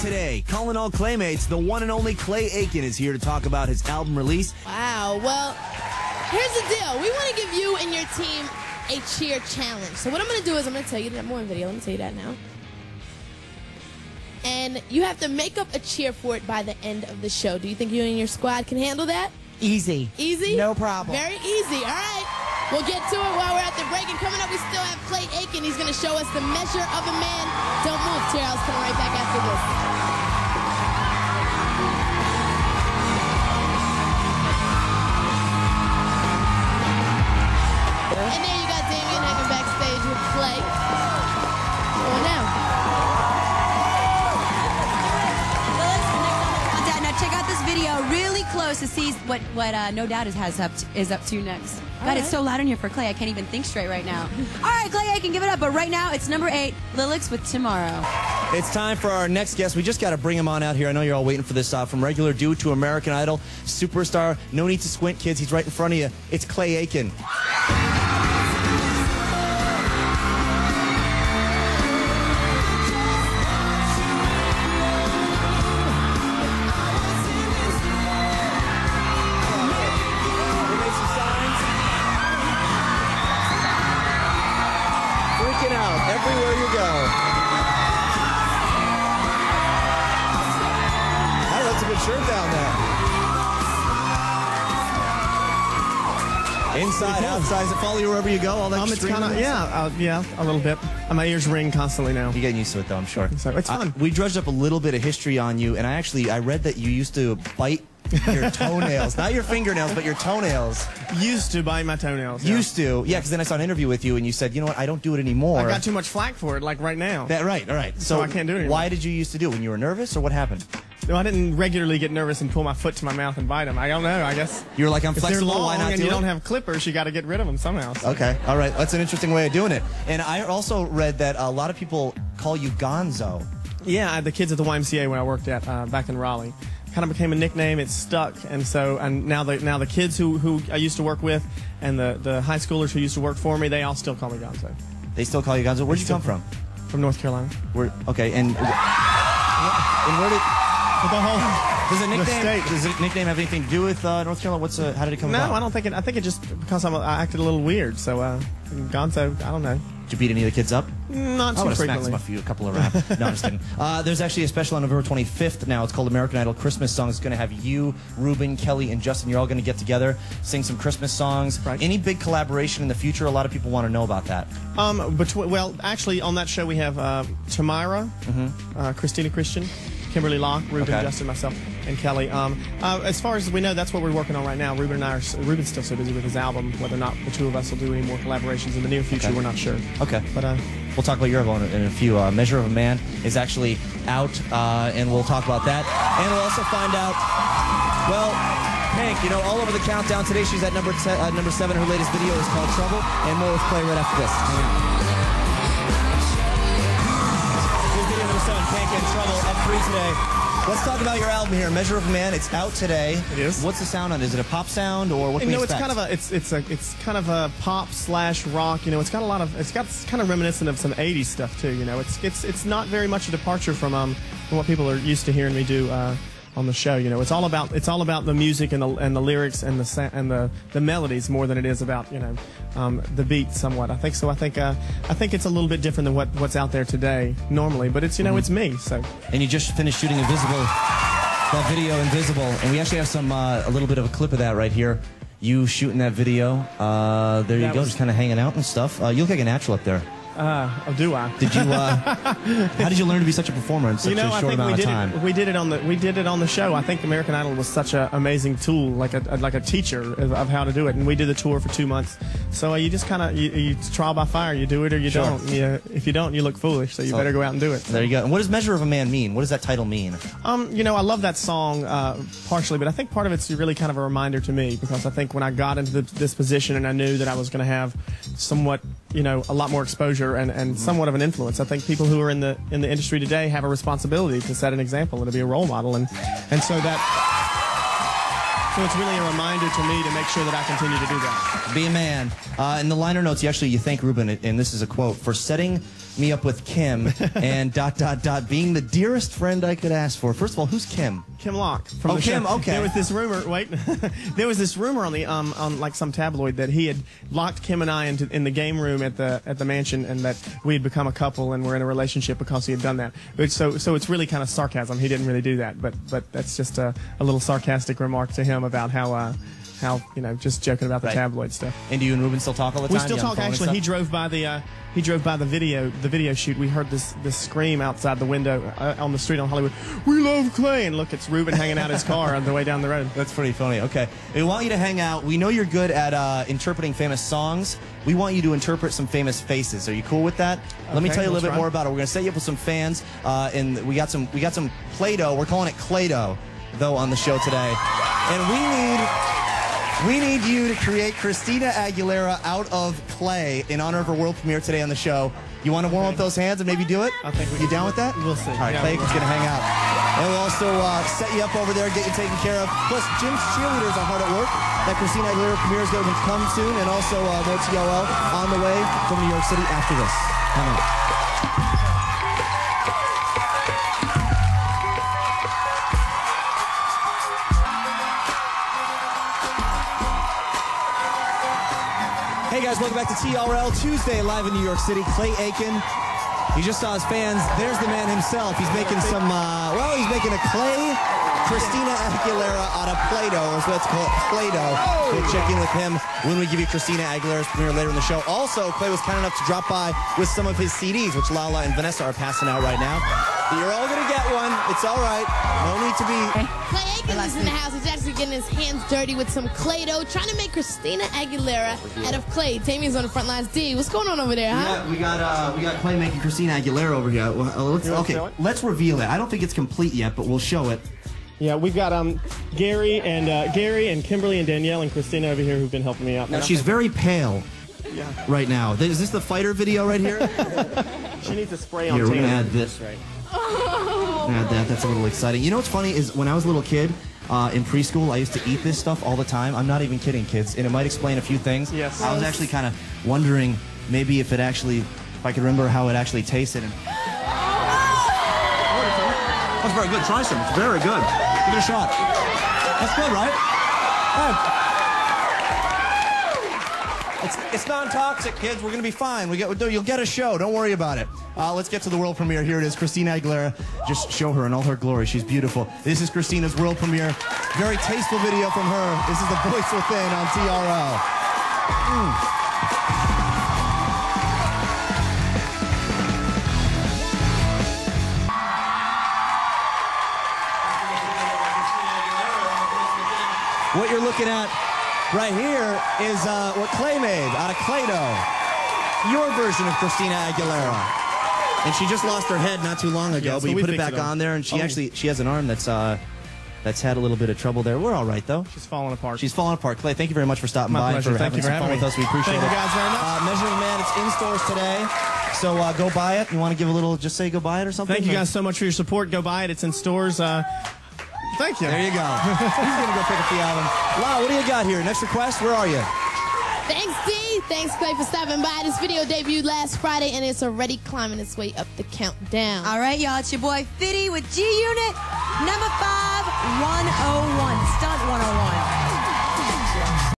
Today, calling all Claymates, the one and only Clay Aiken is here to talk about his album release. Wow, well, here's the deal. We want to give you and your team a cheer challenge. So what I'm going to do is I'm going to tell you that more in video. Let me tell you that now. And you have to make up a cheer for it by the end of the show. Do you think you and your squad can handle that? Easy. Easy? No problem. Very easy. All right. We'll get to it while we're at the break. And coming up, we still have Clay Aiken. He's going to show us the measure of a man. Don't move. Terrell's coming right back after this. And there you got Damien hanging backstage with Clay. Going now. Now check out this video really close to see what No Doubt is up to next. God, it's so loud in here for Clay. I can't even think straight right now. All right, Clay, I can give it up. But right now, it's number 8, Lilix with Tomorrow. It's time for our next guest. We just got to bring him on out here. I know you're all waiting for this. From regular dude to American Idol, superstar. No need to squint, kids. He's right in front of you. It's Clay Aiken. Out everywhere you go. Hey, that's a good shirt down there. Inside, outside, does it follow you wherever you go? All that it's kind of, yeah, a little bit. My ears ring constantly now. You're getting used to it, though, I'm sure. So it's fun. We drudged up a little bit of history on you, and I read that you used to bite your toenails. Not your fingernails, but your toenails. Used to bite my toenails. Yeah. Used to. Yeah, because then I saw an interview with you, and you said, you know what, I don't do it anymore. I got too much flack for it, like right now. Right, all right. So I can't do it anymore. Why did you used to do it? When you were nervous, or what happened? No, I didn't regularly get nervous and pull my foot to my mouth and bite them. I don't know, I guess. You were like, I'm flexible, if they're long why not and do you it? don't have clippers, you got to get rid of them somehow. So. Okay, all right. That's an interesting way of doing it. And I also read that a lot of people call you Gonzo. Yeah, the kids at the YMCA when I worked at back in Raleigh. Kind of became a nickname. It stuck, and now the kids who I used to work with, and the high schoolers who used to work for me, they all still call me Gonzo. They still call you Gonzo. Where'd you come from? From North Carolina. Okay, and where did the whole? Does the nickname have anything to do with North Carolina? How did it come about? No, I don't think it. I think it just because I acted a little weird. So Gonzo, I don't know. Did you beat any of the kids up? Not too frequently. A couple of rounds. No, I'm just kidding. There's actually a special on November 25th now. It's called American Idol Christmas Songs. It's going to have you, Ruben, Kelly, and Justin. You're all going to get together, sing some Christmas songs. Right. Any big collaboration in the future? A lot of people want to know about that. Well, actually, on that show we have Tamira, Christina Christian, Kimberly Locke, Ruben, Justin, myself, and Kelly. As far as we know, that's what we're working on right now. Ruben's still so busy with his album. Whether or not the two of us will do any more collaborations in the near future, we're not sure. Okay. But we'll talk about your album in a few. Measure of a Man is actually out, and we'll talk about that. And we'll also find out, well, Hank, you know, all over the countdown today, she's at number 7. Her latest video is called Trouble, and more with Clay right after this. Video number 7, Hank and Trouble, up 3 today. Let's talk about your album here, Measure of a Man. It's out today. It is. What's the sound on it? Is it a pop sound, or what can we expect? It's kind of a pop / rock. You know, it's got kind of reminiscent of some '80s stuff too. You know, it's not very much a departure from what people are used to hearing me do on the show. You know, it's all about the music and the lyrics and the melodies more than it is about the beat somewhat. I think so. I think it's a little bit different than what's out there today normally, but it's it's me. So. And you just finished shooting that video Invisible, and we actually have some a little bit of a clip of that right here. You shooting that video. There you go, just kind of hanging out and stuff. You look like a natural up there. Do I? Did you? How did you learn to be such a performer in such a short amount of time? We did it on the show. I think American Idol was such an amazing tool, like a teacher of how to do it. And we did the tour for 2 months. So you just kind of you trial by fire. You do it or you don't. If you don't, you look foolish. So you better go out and do it. There you go. And what does Measure of a Man mean? What does that title mean? I love that song partially, but I think part of it's really kind of a reminder to me because I think when I got into this position and I knew that I was going to have somewhat, a lot more exposure and somewhat of an influence. I think people who are in the industry today have a responsibility to set an example and to be a role model, and so that So it's really a reminder to me to make sure that I continue to do that. Be a man. In the liner notes, you thank Ruben, and this is a quote, for setting me up with Kim and ... being the dearest friend I could ask for. First of all, who's Kim? Kim Locke from the Kim, show. okay. There was this rumor. Wait, there was this rumor on the on like some tabloid that he had locked Kim and I in the game room at the mansion, and that we had become a couple and were in a relationship because he had done that. So it's really kind of sarcasm. He didn't really do that, but that's just a little sarcastic remark to him about how just joking about the tabloid stuff. And do you and Ruben still talk all the time? We still talk. Actually, he drove by the video shoot. We heard this scream outside the window on the street on Hollywood. We love Clay, and look, it's Ruben hanging out his car on the way down the road. That's pretty funny. Okay, we want you to hang out. We know you're good at interpreting famous songs. We want you to interpret some famous faces. Are you cool with that? Let me tell you a little bit more about it. We're gonna set you up with some fans, and we got some Play-Doh. We're calling it Clay-Doh, though, on the show today, and we need you to create Christina Aguilera out of clay in honor of her world premiere today on the show. You want to warm up those hands and maybe do it? I think you down with that? We'll see. All right, Clay is going to hang out. And we'll also set you up over there, get you taken care of. Plus, Jim's cheerleaders are hard at work. That Christina Aguilera premiere is going to come soon, and also more TOL on the way from New York City after this. Hang on. Hey guys, welcome back to TRL Tuesday, live in New York City. Clay Aiken, you just saw his fans. There's the man himself. He's making some, he's making a clay Christina Aguilera out of Play-Doh, so let's call it Play-Doh. We'll check in with him when we give you Christina Aguilera's premiere later in the show. Also, Clay was kind enough to drop by with some of his CDs, which Lala and Vanessa are passing out right now. You're all going to get one. It's all right. No need to be... Clay Aiken is in the house. He's actually getting his hands dirty with some Play-Doh, trying to make Christina Aguilera out of clay. Tammy's on the front lines. D, what's going on over there, huh? Yeah, we got Clay making Christina Aguilera over here. Let's reveal it. I don't think it's complete yet, but we'll show it. Yeah, we've got Gary and Kimberly and Danielle and Christina over here who've been helping me out. Now, she's very pale right now. Is this the fighter video right here? She needs a spray on. Here, we're going to add this. Right. Add that. That's a little exciting. You know what's funny is when I was a little kid in preschool, I used to eat this stuff all the time. I'm not even kidding, kids, and it might explain a few things. Yes. I was actually kind of wondering maybe if I could remember how it actually tasted. That's very good. Try some. It's very good. Give it a shot. That's good, right? Hey. It's non-toxic, kids. We're going to be fine. You'll get a show. Don't worry about it. Let's get to the world premiere. Here it is. Christina Aguilera. Just show her in all her glory. She's beautiful. This is Christina's world premiere. Very tasteful video from her. This is The Voice Within on TRL. What you're looking at right here is what Clay made out of Play-Doh. Your version of Christina Aguilera. And she just lost her head not too long ago, Yeah, so but you we put it fixed back on there, and she has an arm that's had a little bit of trouble there. We're all right, though. She's falling apart. She's falling apart. Clay, thank you very much for stopping My by. pleasure. Thank you for having fun me. with us. We appreciate it. Thank you guys very much. Measure of a Man, it's in stores today. So go buy it. You want to give a little, just say go buy it or something? Thank you guys so much for your support. Go buy it. It's in stores. Thank you. There you go. He's going to go pick up the album. Lau, what do you got here? Next request? Where are you? Thanks, D. Thanks, Clay, for stopping by. This video debuted last Friday, and it's already climbing its way up the countdown. All right, y'all. It's your boy Fitty with G Unit, number 5, 101. Stunt 101.